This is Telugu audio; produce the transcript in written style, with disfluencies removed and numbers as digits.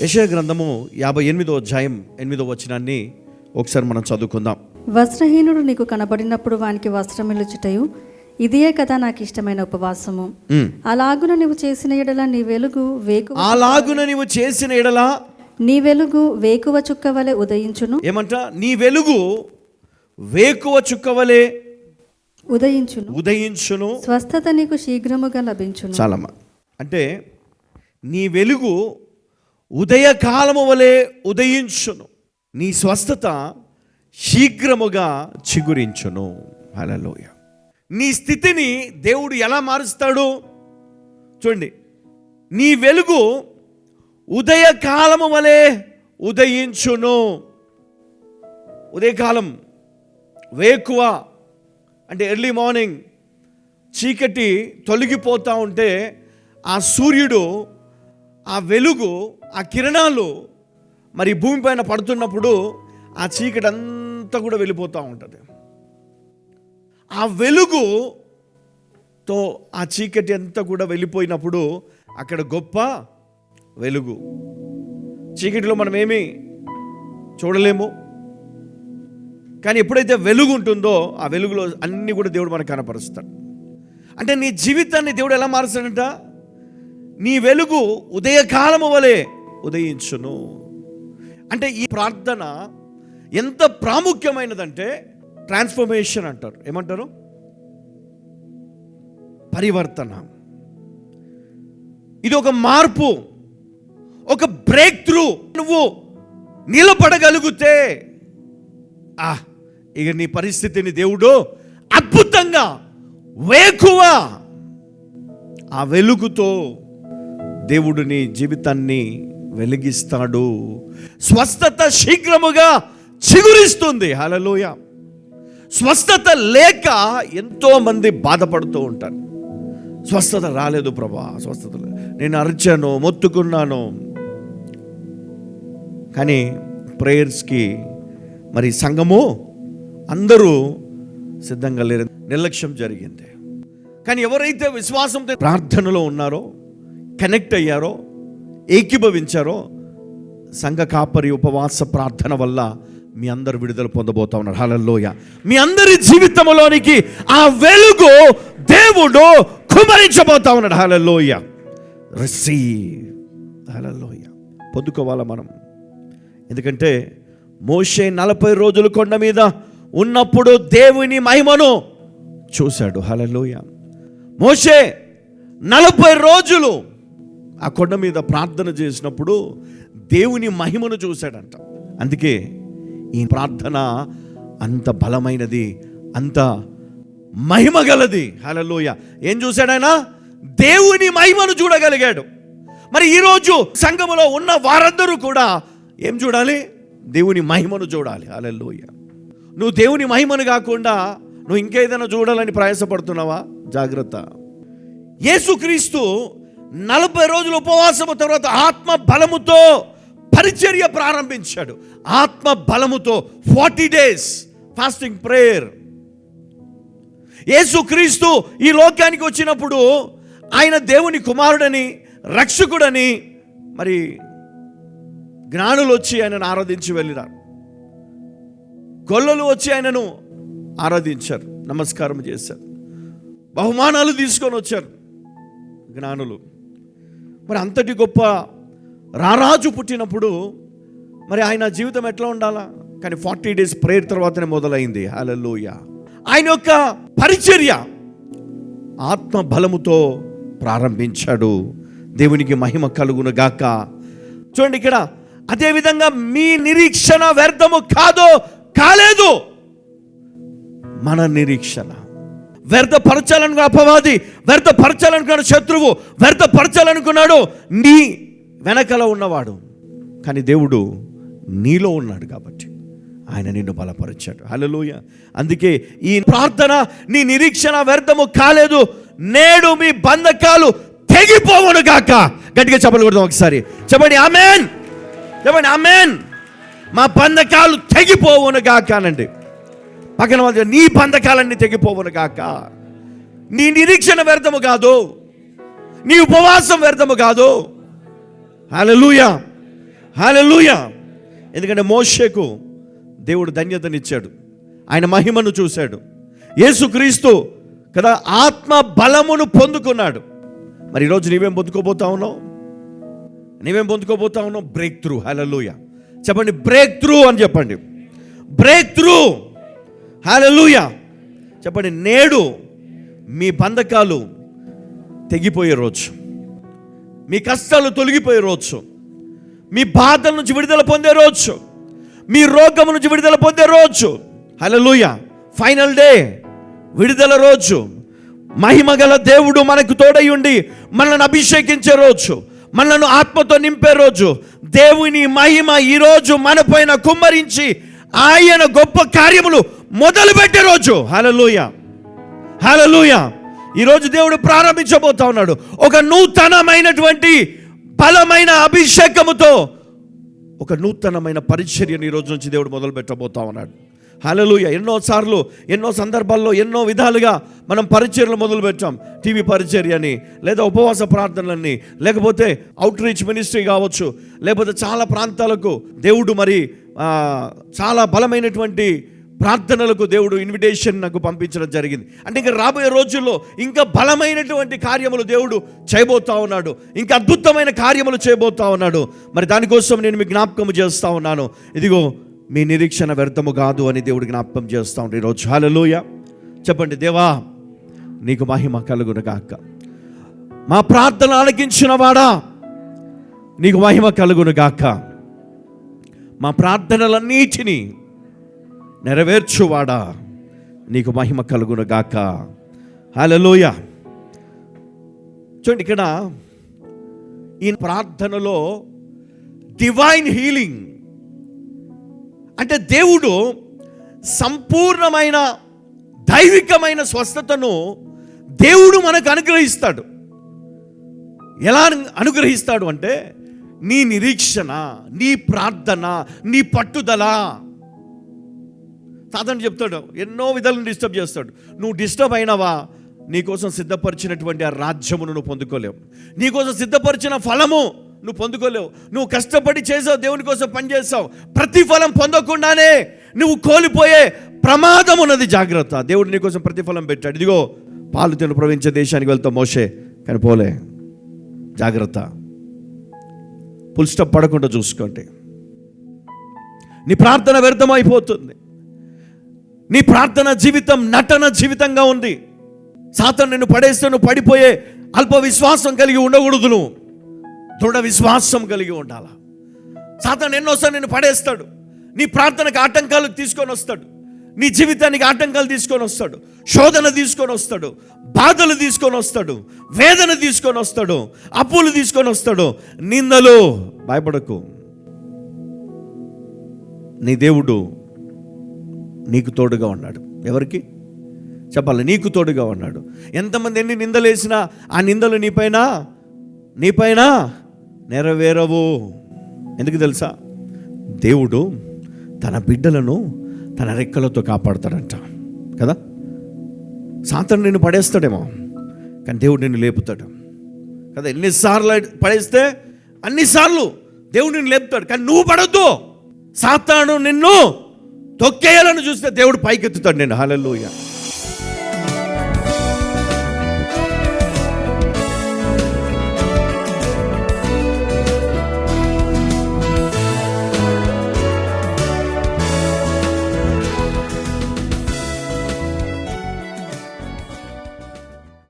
యెషయా గ్రంథము 58వ అధ్యాయం 8వ వచనాన్ని ఒకసారి మనం చదువుకుందాం. వస్త్రహీనుడు నీకు కనబడినప్పుడు వానికి వస్త్రమిలుచుటయు ఇదియే కదా నాకు ఇష్టమైన ఉపవాసము. అలాగున నీవు చేసిన ఎడల నీ వెలుగు వేకువ చుక్క వలె ఉదయించును. ఏమంట? నీ వెలుగు వేకువ చుక్క వలె ఉదయించును. స్వస్థత నీకు శీఘ్రముగా లభించును. చాలమ్మా. అంటే నీ వెలుగు ఉదయకాలము వలె ఉదయించును, నీ స్వస్థత శీఘ్రముగా చిగురించును. హల్లెలూయా. నీ స్థితిని దేవుడు ఎలా మారుస్తాడు చూడండి. నీ వెలుగు ఉదయకాలము వలె ఉదయించును. ఉదయకాలం వేకువ అంటే ఎర్లీ మార్నింగ్ చీకటి తొలగిపోతూ ఉంటే ఆ సూర్యుడు, ఆ వెలుగు, ఆ కిరణాలు మరి భూమిపైన పడుతున్నప్పుడు ఆ చీకటి అంతా కూడా వెళ్ళిపోతూ ఉంటుంది. ఆ వెలుగుతో ఆ చీకటి అంతా కూడా వెళ్ళిపోయినప్పుడు అక్కడ గొప్ప వెలుగు. చీకటిలో మనం ఏమీ చూడలేము, కానీ ఎప్పుడైతే వెలుగు ఉంటుందో ఆ వెలుగులో అన్నీ కూడా దేవుడు మనకు కనపరుస్తాడు. అంటే నీ జీవితాన్ని దేవుడు ఎలా మారుస్తాడంట? నీ వెలుగు ఉదయకాలము వలె ఉదయించును. అంటే ఈ ప్రార్థన ఎంత ప్రాముఖ్యమైనదంటే ట్రాన్స్ఫర్మేషన్ అంటారు. ఏమంటారు? పరివర్తన. ఇది ఒక మార్పు, ఒక బ్రేక్ త్రూ. నువ్వు నిలబడగలిగితే ఇక నీ పరిస్థితిని దేవుడు అద్భుతంగా వేకువ ఆ వెలుగుతో దేవుడు నీ జీవితాన్ని వెలిగిస్తాడు. స్వస్థత శీఘ్రముగా చిగురిస్తుంది. హల్లెలూయా. స్వస్థత లేక ఎంతో మంది బాధపడుతూ ఉంటారు. స్వస్థత రాలేదు ప్రభా, స్వస్థత నేను అరిచాను, మొత్తుకున్నాను, కానీ ప్రేయర్స్కి మరి సంఘము అందరూ సిద్ధంగా లేరు, నిర్లక్ష్యం జరిగింది. కానీ ఎవరైతే విశ్వాసంతో ప్రార్థనలో ఉన్నారో, కనెక్ట్ అయ్యారో, ఏకీభవించారో, సంఘ కాపరి ఉపవాస ప్రార్థన వల్ల మీ అందరు విడుదల పొందబోతా ఉన్నారు. హల్లెలూయా. మీ అందరి జీవితంలోనికి ఆ వెలుగు దేవుడు కుమరించబోతా ఉన్నాడు. హల్లెలూయా. రిసీవ్. హల్లెలూయా. పొందుకోవాలా మనం. ఎందుకంటే మోషే 40 రోజులు కొండ మీద ఉన్నప్పుడు దేవుని మహిమను చూశాడు. హల్లెలూయా. మోషే 40 రోజులు ఆ కొండ మీద ప్రార్థన చేసినప్పుడు దేవుని మహిమను చూశాడంట. అందుకే ఈ ప్రార్థన అంత బలమైనది, అంత మహిమ గలది. హల్లెలూయా. ఏం చూశాడు ఆయన? దేవుని మహిమను చూడగలిగాడు. మరి ఈరోజు సంఘములో ఉన్న వారందరూ కూడా ఏం చూడాలి? దేవుని మహిమను చూడాలి. హల్లెలూయా. నువ్వు దేవుని మహిమను కాకుండా నువ్వు ఇంకేదైనా చూడాలని ప్రయాసపడుతున్నావా? జాగ్రత్త. యేసుక్రీస్తు 40 రోజులు ఉపవాసము తర్వాత ఆత్మ బలముతో పరిచర్య ప్రారంభించాడు. ఆత్మ బలముతో 40 days ఫాస్టింగ్ ప్రేయర్. యేసుక్రీస్తు ఈ లోకానికి వచ్చినప్పుడు ఆయన దేవుని కుమారుడని, రక్షకుడని మరి జ్ఞానులు వచ్చి ఆయనను ఆరాధించి వెళ్ళినారు. గొల్లలు వచ్చి ఆయనను ఆరాధించారు, నమస్కారం చేశారు, బహుమానాలు తీసుకొని వచ్చారు జ్ఞానులు. మరి అంతటి గొప్ప రారాజు పుట్టినప్పుడు మరి ఆయన జీవితం ఎట్లా ఉండాలా? కానీ 40 days ప్రేయర్ తర్వాతనే మొదలైంది. హల్లెలూయా. ఆయన యొక్క పరిచర్య ఆత్మ బలముతో ప్రారంభించాడు. దేవునికి మహిమ కలుగును గాక. చూడండి ఇక్కడ, అదేవిధంగా మీ నిరీక్షణ వ్యర్థము కాలేదు. మన నిరీక్షణ వ్యర్థపరచాలనుకున్న అపవాది, వ్యర్థపరచాలనుకున్న శత్రువు, వ్యర్థపరచాలనుకున్నాడు నీ వెనకల ఉన్నవాడు. కానీ దేవుడు నీలో ఉన్నాడు కాబట్టి ఆయన నిన్ను బలపరిచాడు. హల్లెలూయా. అందుకే ఈ ప్రార్థన, నీ నిరీక్షణ వ్యర్థము కాలేదు, నేడు మీ బంధకాలు తెగిపోవును గాక. గట్టిగా చెప్పలు కొడదాం ఒకసారి. చెప్పండి ఆమేన్. చెప్పండి ఆమేన్. మా బంధకాలు తెగిపోవును గాక అనండి. పక్కన వాళ్ళు, నీ బంధకాలన్నీ తెగిపోవును గాక. నీ నిరీక్షణ వ్యర్థము కాదు, నీ ఉపవాసం వ్యర్థము కాదు. హల్లెలూయా. హల్లెలూయా. ఎందుకంటే మోషేకు దేవుడు ధన్యతనిచ్చాడు, ఆయన మహిమను చూశాడు. యేసుక్రీస్తు కదా ఆత్మ బలమును పొందుకున్నాడు. మరి ఈరోజు నీవేం పొందుకోబోతా ఉన్నావు? Breakthrough. హల్లెలూయా. చెప్పండి బ్రేక్ త్రూ అని చెప్పండి. Breakthrough. హల్లెలూయా. చెప్పండి నేడు మీ బంధకాలు తెగిపోయే రోజు, మీ కష్టాలు తొలగిపోయే రోజు, మీ బాధల నుంచి విడుదల పొందే రోజు, మీ రోగం నుంచి విడుదల పొందే రోజు. హల్లెలూయా. ఫైనల్ డే, విడుదల రోజు. మహిమగల దేవుడు మనకు తోడై ఉండి మనల్ని అభిషేకించే రోజు, మనల్ని ఆత్మతో నింపే రోజు. దేవుని మహిమ ఈరోజు మనపైన కుమ్మరించి ఆయన గొప్ప కార్యములు మొదలుపెట్టే రోజు. హల్లెలూయా. హల్లెలూయా. ఈరోజు దేవుడు ప్రారంభించబోతా ఉన్నాడు ఒక నూతనమైనటువంటి బలమైన అభిషేకముతో ఒక నూతనమైన పరిచర్యను ఈరోజు నుంచి దేవుడు మొదలు పెట్టబోతా ఉన్నాడు. హల్లెలూయా. ఎన్నోసార్లు ఎన్నో సందర్భాల్లో ఎన్నో విధాలుగా మనం పరిచర్యలు మొదలు పెట్టాం. టీవీ పరిచర్యని, లేదా ఉపవాస ప్రార్థనలని, లేకపోతే అవుట్ రీచ్ మినిస్ట్రీ కావచ్చు, లేకపోతే చాలా ప్రాంతాలకు దేవుడు మరి చాలా బలమైనటువంటి ప్రార్థనలకు దేవుడు ఇన్విటేషన్ నాకు పంపించడం జరిగింది. అంటే ఇంకా రాబోయే రోజుల్లో ఇంకా బలమైనటువంటి కార్యములు దేవుడు చేయబోతా ఉన్నాడు, ఇంకా అద్భుతమైన కార్యములు చేయబోతా ఉన్నాడు. మరి దానికోసం నేను మీకు జ్ఞాపకం చేస్తూ ఉన్నాను. ఇదిగో మీ నిరీక్షణ వ్యర్థము కాదు అని దేవుడు జ్ఞాపకం చేస్తూ ఉంటాడు ఈరోజు. హల్లెలూయా. చెప్పండి దేవా నీకు మహిమ కలుగును గాక. మా ప్రార్థన ఆలకించిన వాడా నీకు మహిమ కలుగును గాక. మా ప్రార్థనలన్నిటినీ నెరవేర్చువాడా నీకు మహిమ కలుగును గాక. హల్లెలూయా. చూడండి ఇక్కడ ఈ ప్రార్థనలో డివైన్ హీలింగ్ అంటే దేవుడు సంపూర్ణమైన దైవికమైన స్వస్థతను దేవుడు మనకు అనుగ్రహిస్తాడు. ఎలా అనుగ్రహిస్తాడు అంటే నీ నిరీక్షణ, నీ ప్రార్థన, నీ పట్టుదల. సాధారణ చెప్తాడు, ఎన్నో విధాలను డిస్టర్బ్ చేస్తాడు. నువ్వు డిస్టర్బ్ అయినావా, నీకోసం సిద్ధపరిచినటువంటి ఆ రాజ్యమును నువ్వు పొందుకోలేవు. నీకోసం సిద్ధపరిచిన ఫలము నువ్వు పొందుకోలేవు. నువ్వు కష్టపడి చేసావు, దేవుని కోసం పనిచేసావు, ప్రతిఫలం పొందకుండానే నువ్వు కోల్పోయే ప్రమాదం ఉన్నది. జాగ్రత్త. దేవుడు నీకోసం ప్రతిఫలం పెట్టాడు. ఇదిగో పాలు తేనెలు ప్రవహించే దేశానికి వెళ్తావు మోషే, కానీ పోలే. జాగ్రత్త. ఫుల్ స్టాప్ పడకుండా చూసుకోండి. నీ ప్రార్థన వ్యర్థమైపోతుంది. నీ ప్రార్థన జీవితం నటన జీవితంగా ఉంది. సాతాను నిన్ను పడేస్తే నువ్వు పడిపోయే అల్ప విశ్వాసం కలిగి ఉండకూడదు. నువ్వు దృఢ విశ్వాసం కలిగి ఉండాలి. సాతాను ఎన్నోసార్లు నిన్ను పడేస్తాడు. నీ ప్రార్థనకు ఆటంకాలు తీసుకొని వస్తాడు, నీ జీవితానికి ఆటంకాలు తీసుకొని వస్తాడు, శోధన తీసుకొని వస్తాడు, బాధలు తీసుకొని వస్తాడు, వేదన తీసుకొని వస్తాడు, అప్పులు తీసుకొని వస్తాడు, నిందలు. భయపడకు. నీ దేవుడు నీకు తోడుగా ఉన్నాడు. ఎవరికి చెప్పాలి? నీకు తోడుగా ఉన్నాడు. ఎంతమంది ఎన్ని నిందలు వేసినా ఆ నిందలు నీపైన నెరవేరవు. ఎందుకు తెలుసా? దేవుడు తన బిడ్డలను తన రెక్కలతో కాపాడుతాడంట కదా. సాతాను నిన్ను పడేస్తాడేమో, కానీ దేవుడు నిన్ను లేపుతాడు కదా. ఎన్నిసార్లు పడేస్తే అన్నిసార్లు దేవుడు నిన్ను లేపుతాడు, కానీ నువ్వు పడొద్దు. సాతాను నిన్ను తొక్కేయాలని చూస్తే దేవుడు పైకెత్తుతాడు నేను. హల్లెలూయా.